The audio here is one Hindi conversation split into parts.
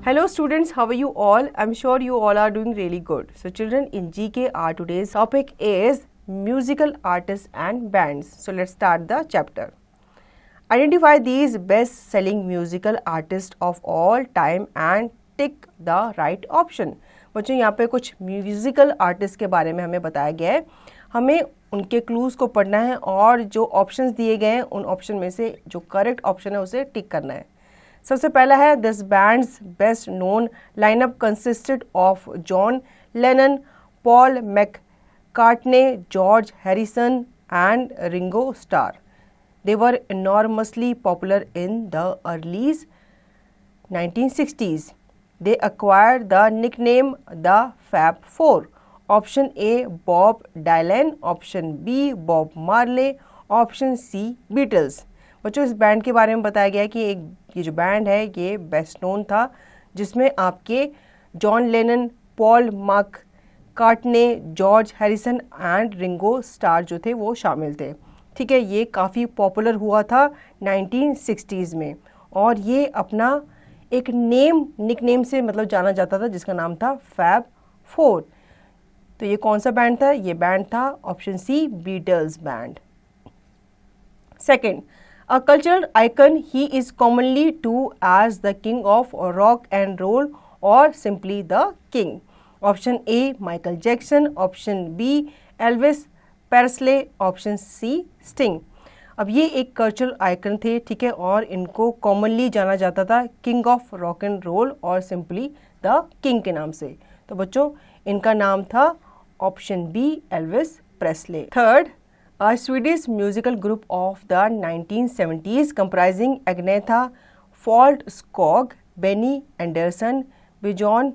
Hello students, how are you all? I'm sure you all are doing really good. So children, in GK our today's topic is musical artists and bands. So let's start the chapter. Identify these best selling musical artists of all time and tick the right option. बच्चों यहाँ पे कुछ म्यूजिकल आर्टिस्ट के बारे में हमें बताया गया है. हमें उनके क्लूज को पढ़ना है और जो ऑप्शंस दिए गए हैं उन ऑप्शन में से जो करेक्ट ऑप्शन है उसे टिक करना है. सबसे पहला है this band's best known lineup consisted of John Lennon, Paul McCartney, George Harrison and Ringo Starr. They were enormously popular in the early 1960s. They acquired the nickname the Fab Four. Option A Bob Dylan, option B Bob Marley, option C Beatles. बच्चों इस बैंड के बारे में बताया गया है कि ये जो बैंड है ये बेस्ट नोन था जिसमें आपके John Lennon, Paul McCartney, George Harrison and Ringo Starr जो थे वो शामिल थे. ठीक है, ये काफ़ी पॉपुलर हुआ था 1960s में और ये अपना एक निकनेम से मतलब जाना जाता था जिसका नाम था फैब फोर. तो ये कौन सा बैंड था? ये बैंड था option C Beatles band. Second, a cultural icon, he is commonly to as the king of rock and roll और simply the king. Option A Michael Jackson, option B Elvis Presley, option C Sting. अब ये एक कल्चरल आइकन थे, ठीक है, और इनको कॉमनली जाना जाता था king of rock and roll और सिंपली द किंग के नाम से. तो बच्चों इनका नाम था option B Elvis Presley. Third, a Swedish musical group of the 1970s comprising Agnetha Faltskog, Benny Andersson, Björn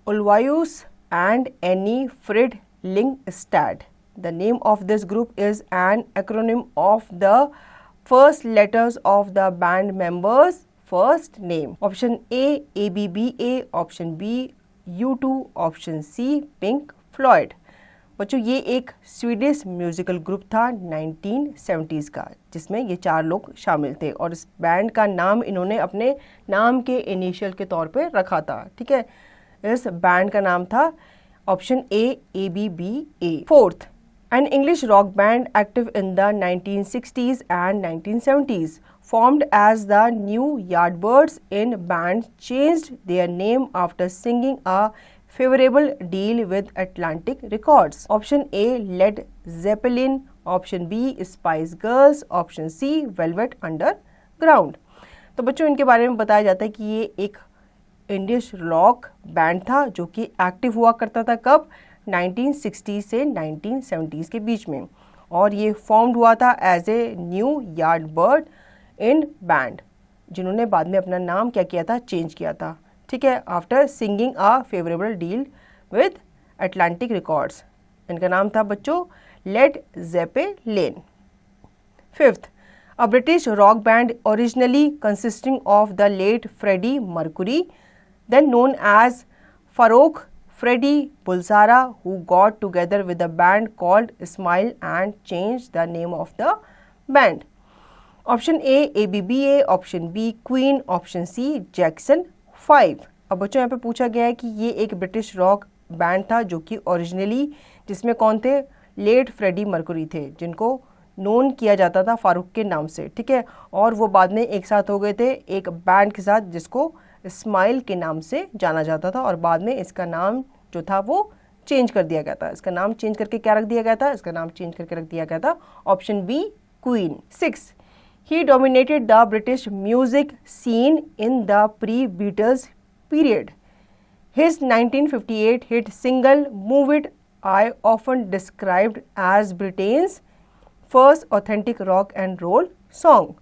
Ulvaeus and Anni Frid Lyngstad. The name of this group is an acronym of the first letters of the band members' first name. Option A ABBA, option B U2, option C Pink Floyd. बच्चों ये एक स्वीडिश म्यूजिकल ग्रुप था 1970s का जिसमें ये चार लोग शामिल थे और इस बैंड का नाम इन्होंने अपने नाम के इनिशियल के तौर पे रखा था. ठीक है, इस बैंड का नाम था option A ABBA. Fourth, an English rock band active in the 1960s and 1970s, formed as the New Yardbirds in band, changed their name after singing a favorable deal with Atlantic Records. Option A Led Zeppelin, option B Spice Girls, option C Velvet Underground. तो बच्चों इनके बारे में बताया जाता है कि ये एक इंग्लिश रॉक बैंड था जो कि एक्टिव हुआ करता था कब? 1960 से 1970s के बीच में और ये फॉर्म्ड हुआ था as a New Yardbirds in band जिन्होंने बाद में अपना नाम क्या किया था? चेंज किया था. ठीक है, after singing a favourable deal with Atlantic Records. इनका नाम था बच्चों Led Zeppelin. Fifth, a British rock band originally consisting of the late Freddie Mercury, then known as Farouk Freddie Bulsara, who got together with a band called Smile and changed the name of the band. Option A ABBA, option B Queen, option C Jackson 5. अब बच्चों यहाँ पे पूछा गया है कि ये एक ब्रिटिश रॉक बैंड था जो कि ओरिजिनली जिसमें कौन थे? लेट फ्रेडी मर्कुरी थे जिनको नोन किया जाता था फारूक के नाम से. ठीक है, और वो बाद में एक साथ हो गए थे एक बैंड के साथ जिसको स्माइल के नाम से जाना जाता था और बाद में इसका नाम जो था वो चेंज कर दिया गया था. इसका नाम चेंज करके क्या रख दिया गया था? इसका नाम चेंज करके रख दिया गया था option B Queen. 6, he dominated the British music scene in the pre Beatles period. His 1958 hit single move it I often described as Britain's first authentic rock and roll song.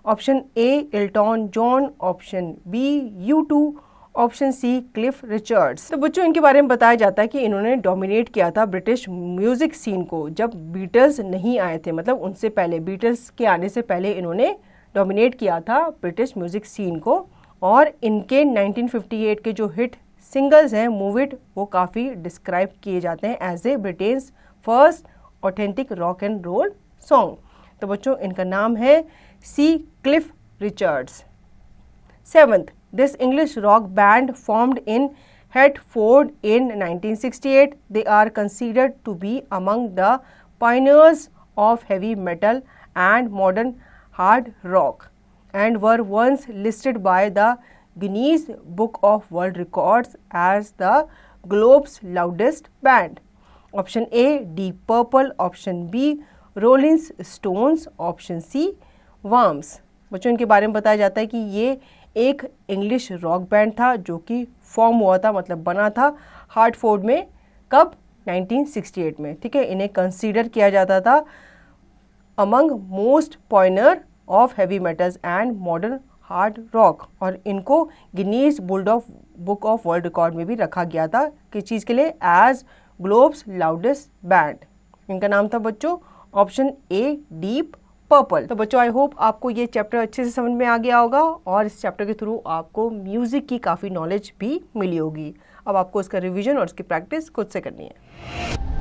Option A Elton John, option B U2, option C Cliff Richards. तो बच्चों इनके बारे में बताया जाता है कि इन्होंने डोमिनेट किया था ब्रिटिश म्यूजिक सीन को जब बीटल्स नहीं आए थे, मतलब उनसे पहले, बीटल्स के आने से पहले इन्होंने डोमिनेट किया था ब्रिटिश म्यूजिक सीन को. और इनके 1958 के जो हिट सिंगल्स हैं मूव इट वो काफ़ी डिस्क्राइब किए जाते हैं as a Britain's first authentic rock and roll song. तो बच्चों इनका नाम है सी Cliff Richards. 7th, This English rock band formed in Hertford in 1968. They are considered to be among the pioneers of heavy metal and modern hard rock and were once listed by the Guinness Book of World Records as the globe's loudest band. Option A, Deep Purple. Option B, Rolling Stones. Option C, Worms. बच्चों इनके बारे में बताया जाता है कि ये एक इंग्लिश रॉक बैंड था जो कि फॉर्म हुआ था, मतलब बना था हार्टफोर्ड में, कब? 1968 में। ठीक है, इन्हें कंसीडर किया जाता था among most pioneers of heavy metals and modern hard rock, और इनको Guinness book of world record में भी रखा गया था किस चीज़ के लिए? As globe's loudest band. इनका नाम था बच्चों ऑप्शन ए, डीप पर्पल। तो बच्चों आई होप आपको ये चैप्टर अच्छे से समझ में आ गया होगा और इस चैप्टर के थ्रू आपको म्यूजिक की काफ़ी नॉलेज भी मिली होगी। अब आपको इसका रिवीजन और इसकी प्रैक्टिस खुद से करनी है।